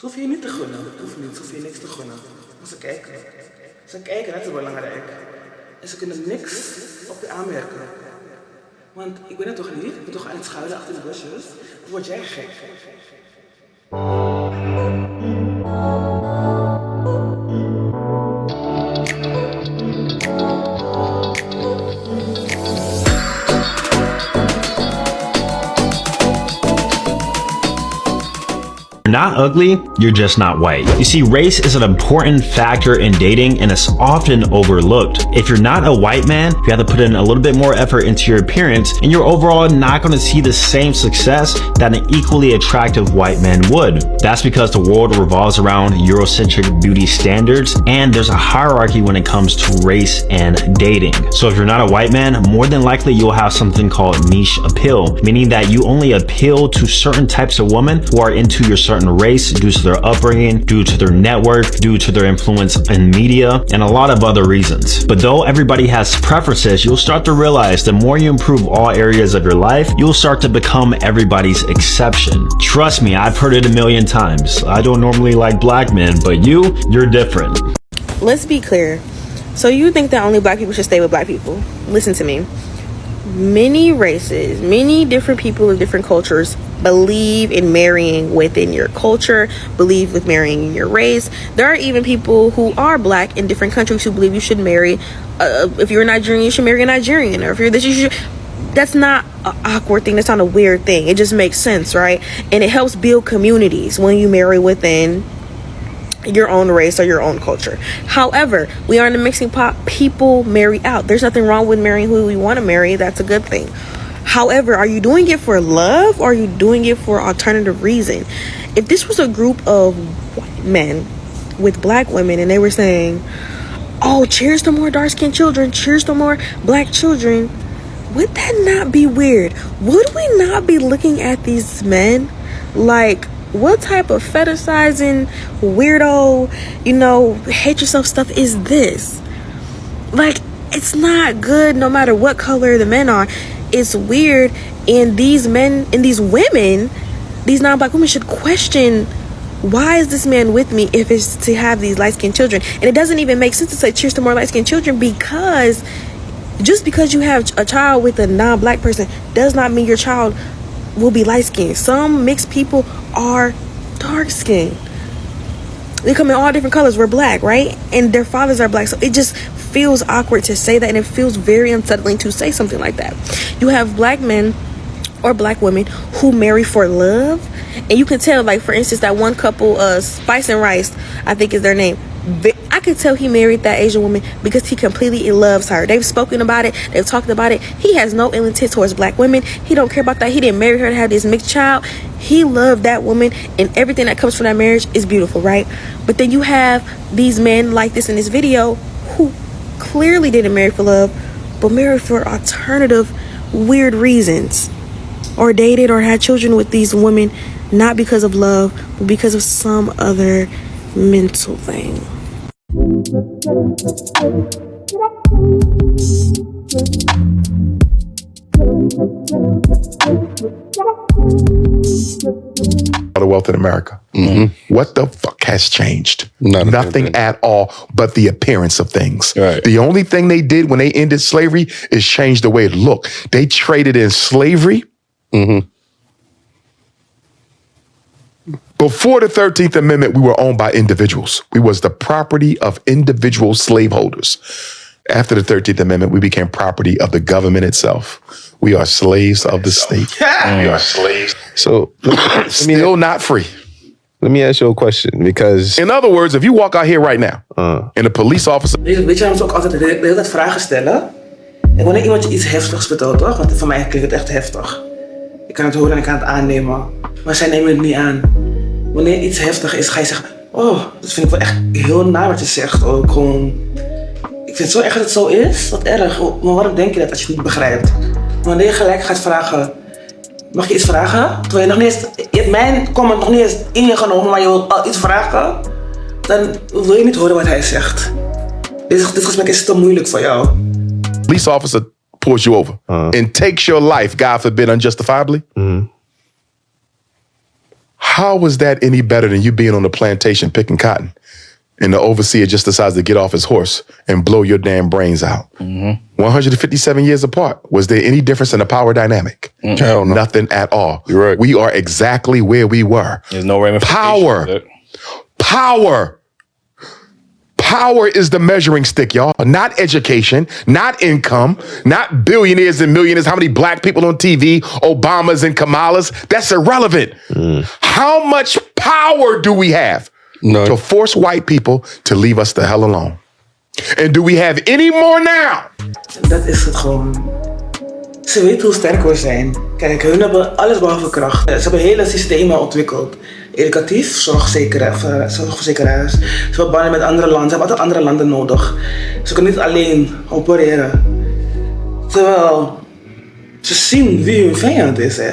Ze hoef je niet te gunnen. Ze hoef je niks te gunnen. Maar ze kijken. Ze kijken, dat is belangrijk. En ze kunnen niks op je aanmerken. Want ik ben het toch niet? Ik ben toch aan het schuilen achter de busjes? Dan word jij gek. You're not ugly, you're just not white. You see, race is an important factor in dating and it's often overlooked. If you're not a white man, you have to put in a little bit more effort into your appearance and you're overall not going to see the same success that an equally attractive white man would. That's because the world revolves around Eurocentric beauty standards and there's a hierarchy when it comes to race and dating. So if you're not a white man, more than likely you'll have something called niche appeal, meaning that you only appeal to certain types of women who are into your certain race due to their upbringing, due to their network, due to their influence in media, and a lot of other reasons. But though everybody has preferences, you'll start to realize the more you improve all areas of your life, you'll start to become everybody's exception. Trust me, I've heard it a million times. I don't normally like black men, but you're different. Let's be clear. So you think that only black people should stay with black people? Listen to me. Many races, many different people of different cultures believe in marrying within your culture, believe with marrying in your race. There are even people who are black in different countries who believe you should marry, if you're Nigerian, you should marry a Nigerian, or if you're this, you should. That's not an awkward thing. That's not a weird thing. It just makes sense, right? And it helps build communities when you marry within your own race or your own culture. However, we are in a mixing pot. People marry out. There's nothing wrong with marrying who we want to marry. That's a good thing. However, are you doing it for love or are you doing it for alternative reason? If this was a group of white men with black women and they were saying, oh, cheers to more dark-skinned children, cheers to more black children, would that not be weird? Would we not be looking at these men like, what type of fetishizing, weirdo, hate yourself stuff is this? Like, it's not good no matter what color the men are. It's weird. And these men and these women, these non-black women should question, why is this man with me if it's to have these light-skinned children? And it doesn't even make sense to say cheers to more light-skinned children, because just because you have a child with a non-black person does not mean your child will be light-skinned. Some mixed people are dark-skinned. They come in all different colors. We're black, right? And their fathers are black. So it just feels awkward to say that, and it feels very unsettling to say something like that. You have black men or black women who marry for love, and you can tell, like, for instance, that one couple, Spice and Rice, I think is their name. I could tell he married that Asian woman because he completely loves her. They've spoken about it. They've talked about it. He has no ill intent towards black women. He don't care about that. He didn't marry her to have this mixed child. He loved that woman, and everything that comes from that marriage is beautiful, right? But then you have these men like this in this video who clearly didn't marry for love, but married for alternative, weird reasons, or dated or had children with these women, not because of love, but because of some other mental thing. The wealth in America. Mm-hmm. What the fuck has changed? Nothing at all but the appearance of things. Right. The only thing they did when they ended slavery is change the way it looked. They traded in slavery. Mm-hmm. Before the 13th Amendment, we were owned by individuals. We was the property of individual slaveholders. After the 13th Amendment, we became property of the government itself. We are slaves of the state. We are slaves. So still not free. Let me ask you a question, because in other words, if you walk out here right now and a police officer... Weet je waarom ze ook altijd de hele tijd vragen stellen? En wanneer iemand je iets heftigs vertelt, toch? Want voor mij klinkt het echt heftig. Ik kan het horen en ik kan het aannemen. Maar zij nemen het niet aan. Wanneer iets heftig is, ga je zeggen... Oh, dat vind ik wel echt heel naar wat je zegt. Ook gewoon... Ik vind het zo erg dat het zo is. Wat erg. Maar waarom denk je dat als je het niet begrijpt? Wanneer je gelijk gaat vragen... Mag je iets vragen? Terwijl je nog niet eens... Je hebt mijn comment nog niet eens ingenomen, maar je wilt al iets vragen. Dan wil je niet horen wat hij zegt. Dit gesprek is te moeilijk voor jou. Police officer pulls you over and takes your life, God forbid, unjustifiably. How was that any better than you being on the plantation picking cotton and the overseer just decides to get off his horse and blow your damn brains out? 157 years apart. Was there any difference in the power dynamic? Hell no. Nothing at all. You're right. We are exactly where we were. There's no ramifications. Power is the measuring stick, y'all. Not education, not income, not billionaires and millionaires. How many black people on TV, Obamas and Kamalas? That's irrelevant. How much power do we have to force white people to leave us the hell alone? And do we have any more now? Dat is het gewoon. Ze weten hoe sterk we zijn. Kijk, hun hebben alles behalve kracht. Ze hebben hele systemen ontwikkeld. Educatief, zorgverzekeraars. Ze hebben banden met andere landen. Ze hebben altijd andere landen nodig. Ze kunnen niet alleen opereren. Terwijl ze zien wie hun vijand is. Hè.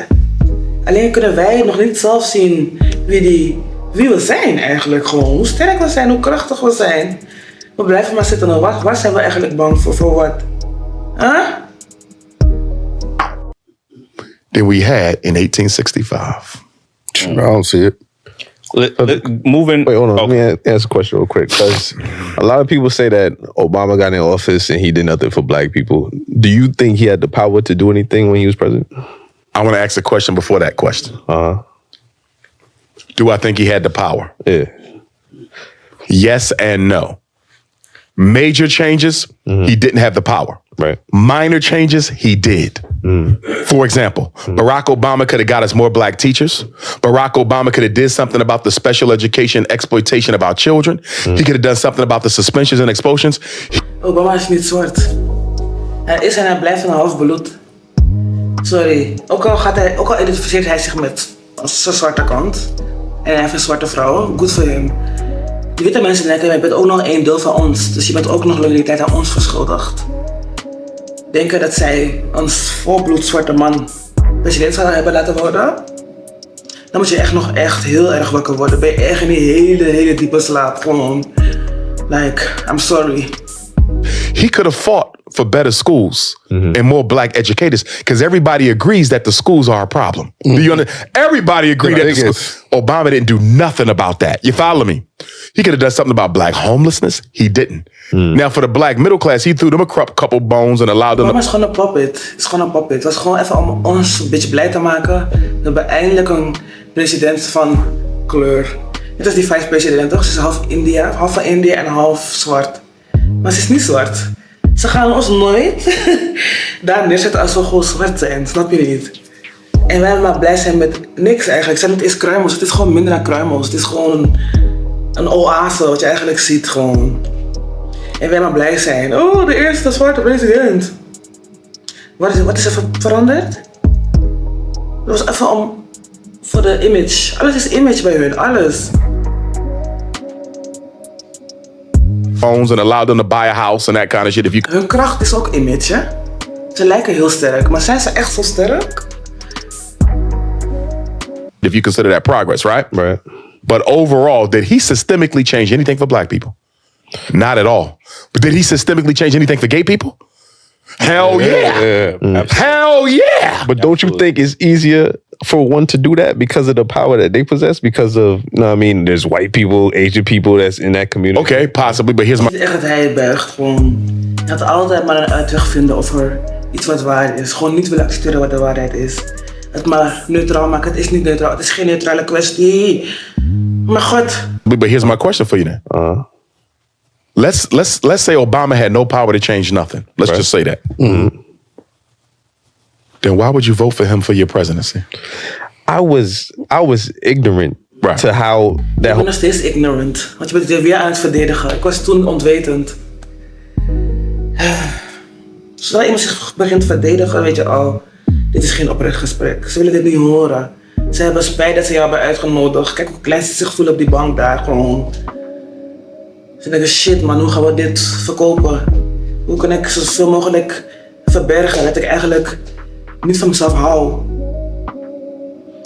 Alleen kunnen wij nog niet zelf zien wie we zijn eigenlijk. Gewoon. Hoe sterk we zijn, hoe krachtig we zijn. We blijven maar zitten en waar zijn we eigenlijk bang voor wat? Huh? Than we had in 1865. I don't see it. Moving. Wait, hold on. Let me ask a question real quick. Because a lot of people say that Obama got in office and he did nothing for black people. Do you think he had the power to do anything when he was president? I want to ask a question before that question. Do I think he had the power? Yeah. Yes and no. Major changes, he didn't have the power. Right. Minor changes, he did. For example, Barack Obama could have got us more black teachers. Barack Obama could have did something about the special education exploitation of our children. He could have done something about the suspensions and expulsions. Obama is niet zwart. Hij is en hij blijft een halfbloed. Sorry. Ook al identificeert hij zich met zijn zwarte kant. En hij heeft een zwarte vrouw. Goed voor hem. Die witte mensen denken, je bent ook nog een deel van ons. Dus je bent ook nog loyaliteit aan ons verschuldigd. Denken dat zij een volbloed zwarte man president zouden hebben laten worden. Dan moet je echt heel erg wakker worden. Ben je echt in die hele diepe slaap. Gewoon, like, I'm sorry. He could have fought for better schools and more black educators because everybody agrees that the schools are a problem. Do you understand? Everybody agreed that the schools. Obama didn't do nothing about that. You follow me? He could have done something about black homelessness. He didn't. Now for the black middle class, he threw them a couple bones and allowed them. Obama is gewoon een puppet. Het is gewoon een puppet. Het was gewoon even om ons een beetje blij te maken. We hebben eindelijk een president van kleur. Net als die vice-president, toch? Ze is half van India en half zwart. Maar ze is niet zwart. Ze gaan ons nooit daar neerzetten als we gewoon zwart zijn, snap je niet? En wij maar blij zijn met niks eigenlijk. Het zijn niet eens kruimels, het is gewoon minder dan kruimels. Het is gewoon een oase wat je eigenlijk ziet gewoon. En wij maar blij zijn. Oh, de eerste zwarte president. Wat is er veranderd? Dat was even voor de image. Alles is image bij hun, alles. Phones and allowed them to buy a house and that kind of shit. Hun kracht is ook image, hè? Ze lijken heel sterk, maar zijn ze echt zo sterk? If you consider that progress, right? Right. But overall, did he systemically change anything for black people? Not at all. But did he systemically change anything for gay people? Hell yeah. Hell yeah. But don't you think it's easier for one to do that because of the power that they possess? Because of, you know what I mean, there's white people, Asian people that's in that community. Okay, possibly, but here's my... Het is echt dat hij buigt, gewoon. Je had altijd maar een uitweg vinden over iets wat waar is. Gewoon niet willen accepteren wat de waarheid is. Het maar neutraal maken, het is niet neutraal. Het is geen neutrale kwestie. Maar god. But here's my question for you then. Let's say Obama had no power to change nothing. Let's just say that. Then why would you vote for him for your presidency? I was ignorant to how that. Ik ben nog steeds ignorant, want je bent het weer aan het verdedigen. Ik was toen onwetend. Zodra iemand zich begint te verdedigen, weet je al, dit is geen oprecht gesprek. Ze willen dit niet horen. Ze hebben spijt dat ze jou hebben uitgenodigd. Kijk hoe klein ze zich voelen op die bank daar gewoon. Ze denken, shit man, hoe gaan we dit verkopen? Hoe kan ik zoveel mogelijk verbergen dat ik eigenlijk niet van mezelf hou?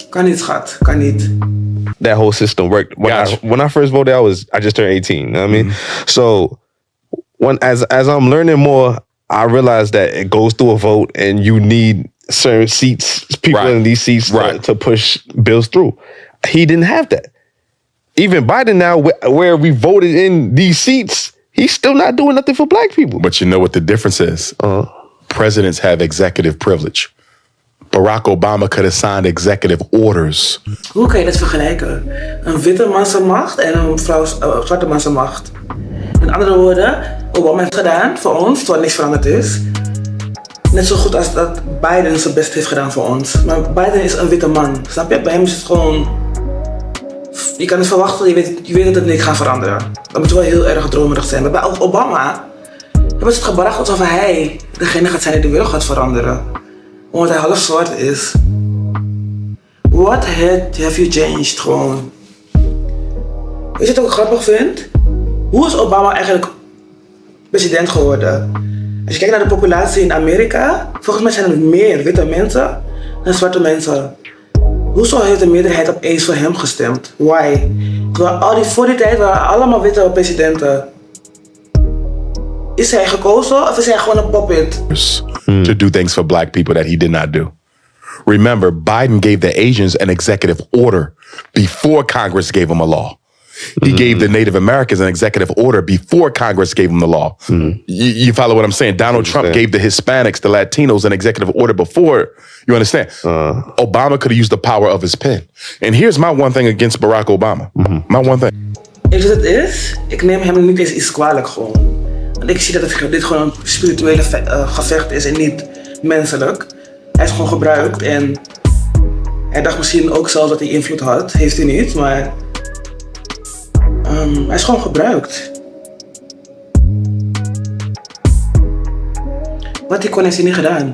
Kan niet, schat. Kan niet. That whole system worked. When I first voted, I just turned 18. You know what I mean? So as I'm learning more, I realized that it goes through a vote and you need certain seats, people in these seats to push bills through. he didn't have that. Even Biden now, where we voted in these seats, he's still not doing nothing for black people. But you know what the difference is? Presidents have executive privilege. Barack Obama could have signed executive orders. Hoe kan je dat vergelijken? Een witte man zijn macht en een zwarte man zijn macht. In andere woorden, Obama heeft gedaan voor ons, terwijl niks veranderd is. Net zo goed als dat Biden zijn best heeft gedaan voor ons. Maar Biden is een witte man, snap je? Bij hem is het gewoon... Je kan het verwachten, je weet dat het niet gaat veranderen. Dat moet wel heel erg dromerig zijn. Maar bij Obama hebben ze het gebracht alsof hij degene gaat zijn die de wereld gaat veranderen. Omdat hij half zwart is. What have you changed gewoon? Weet je wat ik grappig vind? Hoe is Obama eigenlijk president geworden? Als je kijkt naar de populatie in Amerika, volgens mij zijn er meer witte mensen dan zwarte mensen. Hoezo heeft de meerderheid opeens voor hem gestemd? Why? Terwijl voor die tijd waren allemaal witte presidenten. Is hij gekozen of is hij gewoon een puppet? To do things for black people that he did not do. Remember, Biden gave the Asians an executive order before Congress gave them a law. He gave the Native Americans an executive order before Congress gave them the law. You follow what I'm saying? Donald Trump gave the Hispanics, the Latinos, an executive order before. You understand? Obama could have used the power of his pen. And here's my one thing against Barack Obama. My one thing. Weet je wat het is? Ik neem hem niet eens iets kwalijk gewoon. Want ik zie dat dit gewoon een spirituele gevecht is en niet menselijk. Hij is gewoon gebruikt en hij dacht misschien ook zelf dat hij invloed had. Heeft hij niet, maar hij is gewoon gebruikt. Wat hij kon heeft hij niet gedaan.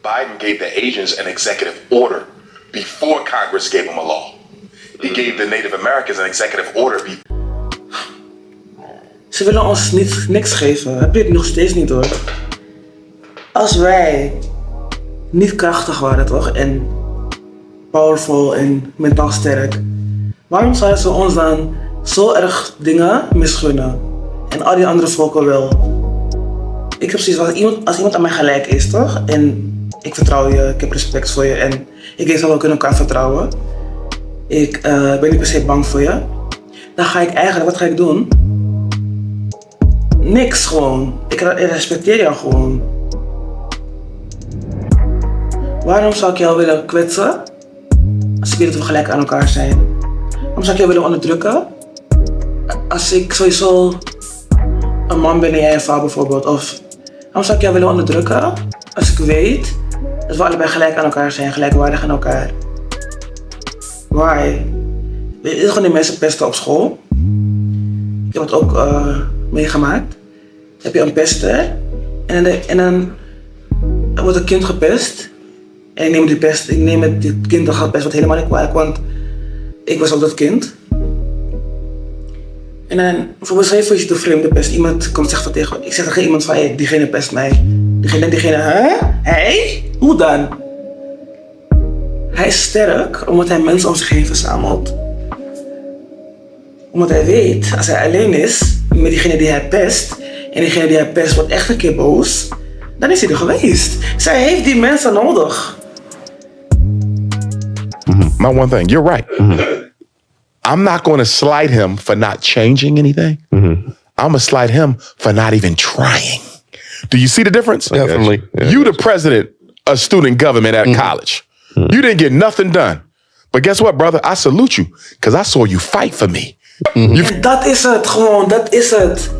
Biden gave the Asians an executive order before Congress gave them a law. He gave the Native Americans an executive order. Ze willen ons niks geven. Heb je het nog steeds niet hoor. Als wij niet krachtig waren toch en powerful en mentaal sterk, waarom zouden ze ons dan zo erg dingen misgunnen en al die andere volken wel? Ik heb zoiets als iemand aan mij gelijk is toch en ik vertrouw je, ik heb respect voor je en ik weet dat we kunnen elkaar vertrouwen. Ik ben niet per se bang voor je. Dan ga ik eigenlijk, wat ga ik doen? Niks gewoon. Ik respecteer jou gewoon. Waarom zou ik jou willen kwetsen? Als ik weet dat we gelijk aan elkaar zijn. Waarom zou ik jou willen onderdrukken? Als ik sowieso een man ben en jij een vrouw bijvoorbeeld. Of waarom zou ik jou willen onderdrukken? Als ik weet dat we allebei gelijk aan elkaar zijn, gelijkwaardig aan elkaar. Why? Dit is gewoon die mensen pesten op school. Ik heb het ook meegemaakt. Heb je een pester en dan wordt een kind gepest. En ik neem dit kind dat gaat pest wat helemaal niet kwalijk, want ik was ook dat kind. En dan bijvoorbeeld schreef je de vreemde pest. Iemand komt zeggen tegen, ik zeg tegen iemand van hey, diegene pest mij. Diegene, hè? Hij? Hoe dan? Hij is sterk omdat hij mensen om zich heen verzamelt. Omdat hij weet, als hij alleen is met diegene die hij pest, en diegene die hij pest wordt echt een keer boos, dan is hij er geweest. Zij heeft die mensen nodig. My one thing, you're right. I'm not going to slight him for not changing anything. I'm going to slight him for not even trying. Do you see the difference? Definitely. Yeah. You the president of student government at college. You didn't get nothing done. But guess what, brother? I salute you because I saw you fight for me. Dat is het gewoon, dat is het.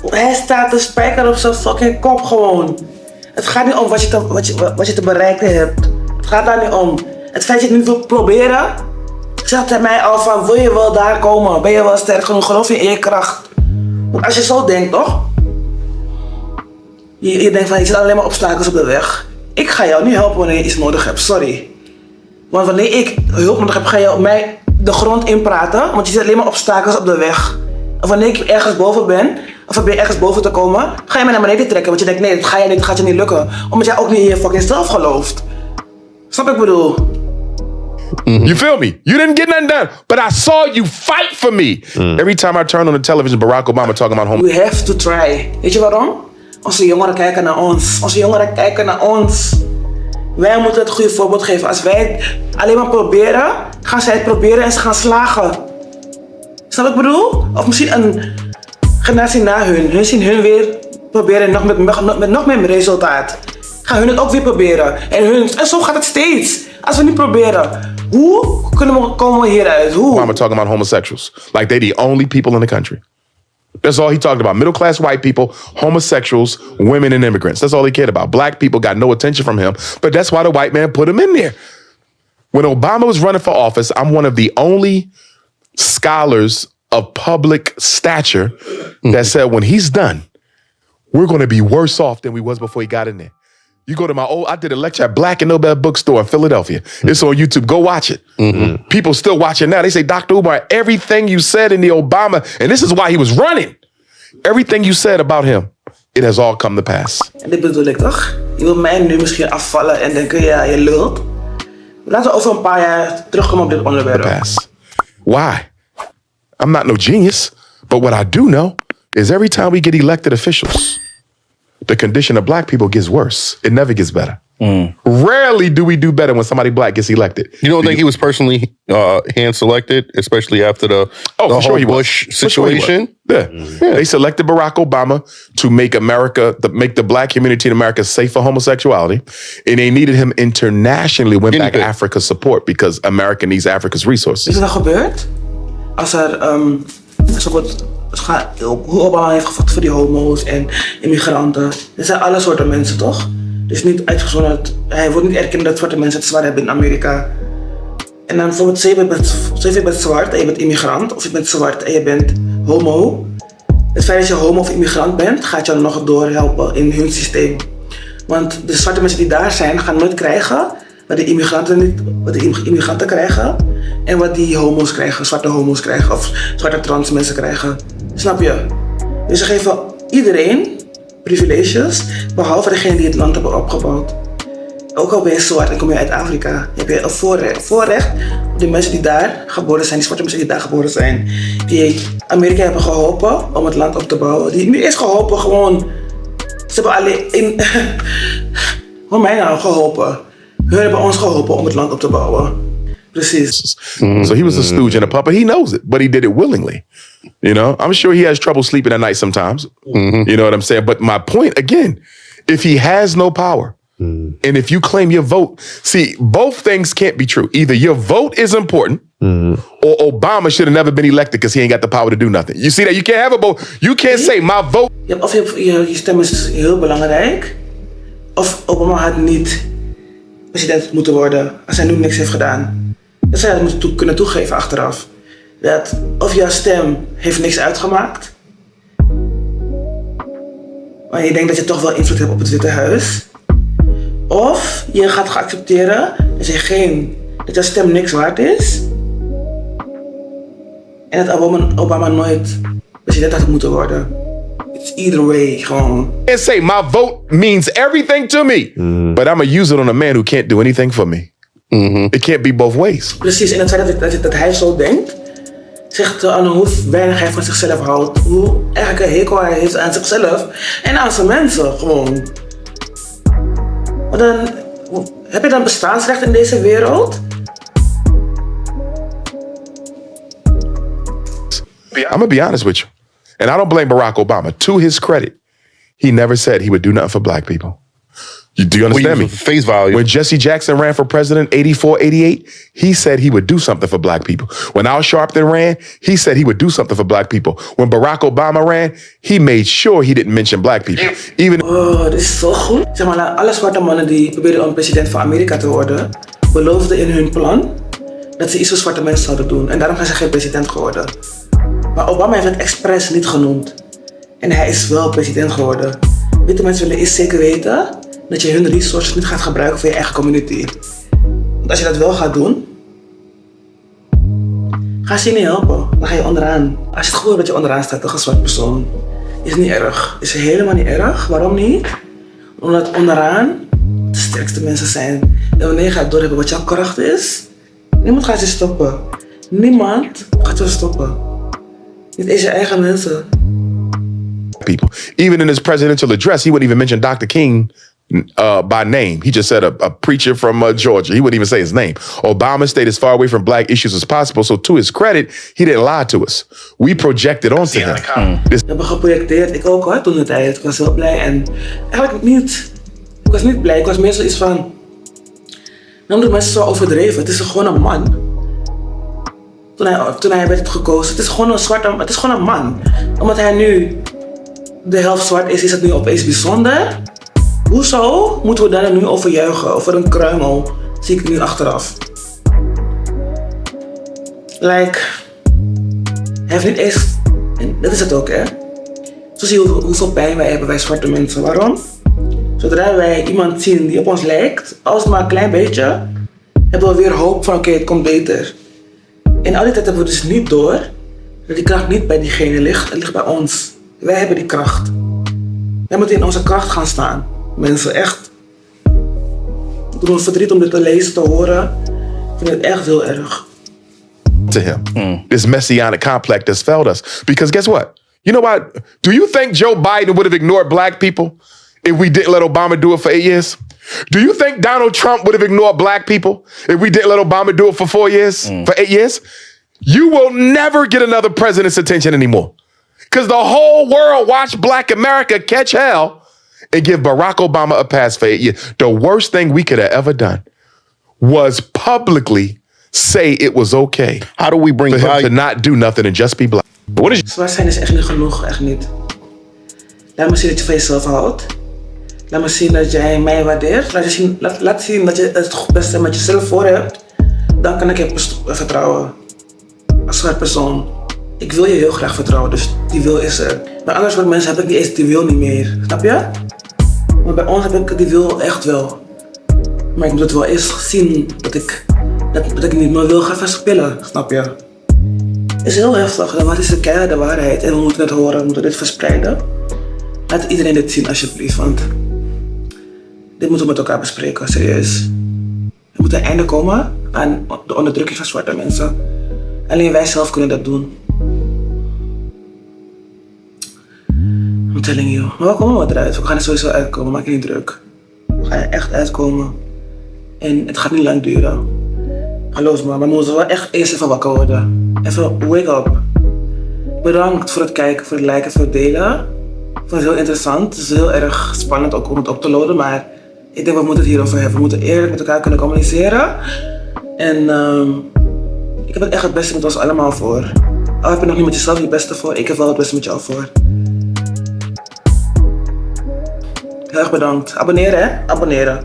Hij staat de spijker op zijn fucking kop gewoon. Het gaat niet om wat je te bereiken hebt. Het gaat daar niet om. Het feit dat je het niet wilt proberen, zegt hij mij al van, wil je wel daar komen? Ben je wel sterk genoeg? Geloof je in je kracht? Want als je zo denkt, toch? Je denkt van, je zit alleen maar obstakels op de weg. Ik ga jou niet helpen wanneer je iets nodig hebt, sorry. Want wanneer ik hulp nodig heb, ga je op mij de grond inpraten, want je zit alleen maar obstakels op de weg. Of wanneer ik ergens boven ben, of probeer ergens boven te komen, ga je mij naar beneden trekken, want je denkt, nee, dat gaat je niet lukken. Omdat jij ook niet in je fucking zelf gelooft. Snap ik bedoel? You feel me? You didn't get nothing done, but I saw you fight for me. Every time I turn on the television, Barack Obama talking about home. We have to try. Weet je waarom? Onze jongeren kijken naar ons. Wij moeten het goede voorbeeld geven. Als wij het alleen maar proberen, gaan zij het proberen en ze gaan slagen. Snap wat ik bedoel? Of misschien een generatie na hun. Hun zien hun weer proberen met nog meer resultaat. Gaan hun het ook weer proberen. En zo gaat het steeds. Als we niet proberen, hoe komen we hieruit? Hoe? Obama talking about homosexuals. Like they're the only people in the country. That's all he talked about. Middle class white people, homosexuals, women and immigrants. That's all he cared about. Black people got no attention from him. But that's why the white man put him in there. When Obama was running for office, I'm one of the only scholars of public stature that said when he's done, we're going to be worse off than we was before he got in there. You go to I did a lecture at Black and Nobel Bookstore in Philadelphia. It's on YouTube. Go watch it. People still watch it now. They say, Dr. Umar, everything you said in the Obama, and this is why he was running. Everything you said about him, it has all come to pass. En dit bedoel ik toch? Je wil mij nu misschien afvallen en denken, ja, je lult. Laten we over een paar jaar terugkomen op dit onderwerp. Pass. Why? I'm not no genius, but what I do know is every time we get elected officials, the condition of black people gets worse. It never gets better. Rarely do we do better when somebody black gets elected. You don't think he was personally hand-selected, especially after the whole Bush situation? Yeah. They selected Barack Obama to make make the black community in America safe for homosexuality. And they needed him internationally when back Africa support because America needs Africa's resources. Is dat gebeurd? Als er, hoe Obama heeft gevochten voor die homo's en immigranten. Dat zijn alle soorten mensen, toch? Dus niet uitgezonderd. Hij wordt niet erkend dat zwarte mensen het zwaar hebben in Amerika. En dan bijvoorbeeld, je bent zwart en je bent immigrant, of je bent zwart en je bent homo. Het feit dat je homo of immigrant bent, gaat jou nog doorhelpen in hun systeem. Want de zwarte mensen die daar zijn, gaan nooit krijgen wat de immigranten krijgen. En wat die homo's krijgen, zwarte homo's krijgen of zwarte trans mensen krijgen. Snap je? Dus ze geven iedereen privileges, behalve degene die het land hebben opgebouwd. Ook al ben je zwart en kom je uit Afrika, heb je een voorrecht op de mensen die daar geboren zijn, die zwarte mensen die daar geboren zijn, die Amerika hebben geholpen om het land op te bouwen. Die niet eens geholpen, gewoon, ze hebben alleen hoe mij nou geholpen? Hun hebben ons geholpen om het land op te bouwen. Precies. So he was a stooge and a puppet. He knows it, but he did it willingly. You know, I'm sure he has trouble sleeping at night sometimes. You know what I'm saying? But my point again, if he has no power, and if you claim your vote, see, both things can't be true. Either your vote is important, or Obama should have never been elected because he ain't got the power to do nothing. You see that? You can't have a vote. You can't say my vote. Of je stem is heel belangrijk, of Obama had niet president moeten worden als hij nu niks heeft gedaan. Dat zou je dat moeten kunnen toegeven achteraf. Dat of jouw stem heeft niks uitgemaakt, maar je denkt dat je toch wel invloed hebt op het Witte Huis. Of je gaat accepteren dat jouw stem niks waard is. En dat Obama nooit president had moeten worden. It's either way, gewoon. And say my vote means everything to me, but I'm gonna use it on a man who can't do anything for me. It can't be both ways. Precies, en het feit dat hij zo denkt, zegt aan hoe weinig hij van zichzelf houdt. Hoe eigenlijk een hekel hij heeft aan zichzelf en aan zijn mensen, gewoon. Maar dan, heb je dan bestaansrecht in deze wereld? I'm gonna be honest with you. And I don't blame Barack Obama. To his credit, he never said he would do nothing for black people. Do you understand me? Face value. When Jesse Jackson ran for president, 84, 88, he said he would do something for black people. When Al Sharpton ran, he said he would do something for black people. When Barack Obama ran, he made sure he didn't mention black people. Dit is zo goed. Zeg maar, alle zwarte mannen die probeerden om president van Amerika te worden, beloofden in hun plan dat ze iets voor zwarte mensen zouden doen. En daarom zijn ze geen president geworden. Maar Obama heeft het expres niet genoemd. En hij is wel president geworden. Witte mensen willen eerst zeker weten dat je hun resources niet gaat gebruiken voor je eigen community. Want als je dat wel gaat doen, ga je niet helpen. Dan ga je onderaan. Als je het gevoel hebt dat je onderaan staat, toch een zwart persoon, is niet erg. Is helemaal niet erg. Waarom niet? Omdat onderaan de sterkste mensen zijn. En wanneer je gaat doorhebben wat jouw kracht is, niemand gaat je stoppen. Niemand gaat je stoppen. Niet eens je eigen mensen. People. Even in his presidential address, he wouldn't even mention Dr. King by name. He just said a preacher from Georgia. He wouldn't even say his name. Obama stayed as far away from black issues as possible. So to his credit, he didn't lie to us. We projected onto him. We hebben geprojecteerd. Ik ook hoor, toen de tijd. Ik was heel blij. En eigenlijk niet. Ik was niet blij. Ik was meer zoiets van... Dan doen mensen zo overdreven. Het is gewoon een man. Toen hij werd gekozen. Het is gewoon een zwarte... Het is gewoon een man. Omdat hij nu de helft zwart is het nu opeens bijzonder. Hoezo moeten we daar nu over juichen? Over een kruimel. Zie ik nu achteraf. Hij heeft niet eens... En dat is het ook, hè. Zo zie je hoeveel pijn wij hebben, wij zwarte mensen. Waarom? Zodra wij iemand zien die op ons lijkt, als het maar een klein beetje, hebben we weer hoop van oké, het komt beter. En al die tijd hebben we dus niet door dat die kracht niet bij diegene ligt, het ligt bij ons. Wij hebben die kracht. Wij moeten in onze kracht gaan staan. Mensen, echt. Het doet me verdriet om dit te lezen, te horen. Ik vind het echt heel erg. To him. This messianic complex that's failed us. Because guess what? You know what? Do you think Joe Biden would have ignored black people if we didn't let Obama do it for 8 years? Do you think Donald Trump would have ignored black people if we didn't let Obama do it for 4 years, for 8 years? You will never get another president's attention anymore. Because the whole world watched black America catch hell and give Barack Obama a pass for 8 years. The worst thing we could have ever done was publicly say it was okay. How do we bring for him value to not do nothing and just be black? What is Zwart zijn is echt niet genoeg, echt niet. Laat me zien dat je van jezelf houdt. Laat me zien dat jij mij waardeert. Laat zien dat je het beste met jezelf voor hebt. Dan kan ik je vertrouwen. Als zwart persoon. Ik wil je heel graag vertrouwen, dus die wil is er. Bij andere soort mensen heb ik niet eens die wil niet meer. Snap je? Maar bij ons heb ik die wil echt wel. Maar ik moet het wel eens zien dat ik niet meer wil gaan verspillen. Snap je? Het is heel heftig. Wat is de keiharde waarheid? En we moeten het horen, we moeten dit verspreiden. Laat iedereen dit zien alsjeblieft, want dit moeten we met elkaar bespreken, serieus. Er moet een einde komen aan de onderdrukking van zwarte mensen. Alleen wij zelf kunnen dat doen. I'm telling you. Maar we komen wat eruit. We gaan er sowieso uitkomen, maak je niet druk. We gaan er echt uitkomen. En het gaat niet lang duren. Geloof me, maar we moeten wel echt eerst even wakker worden. Even wake up. Bedankt voor het kijken, voor het liken, voor het delen. Ik vond het heel interessant. Het is heel erg spannend ook om het op te loaden, maar ik denk we moeten het hierover hebben. We moeten eerlijk met elkaar kunnen communiceren. En ik heb het echt het beste met ons allemaal voor. Al heb je nog niet met jezelf het beste voor, ik heb wel het beste met jou voor. Heel erg bedankt. Abonneren, hè? Abonneren.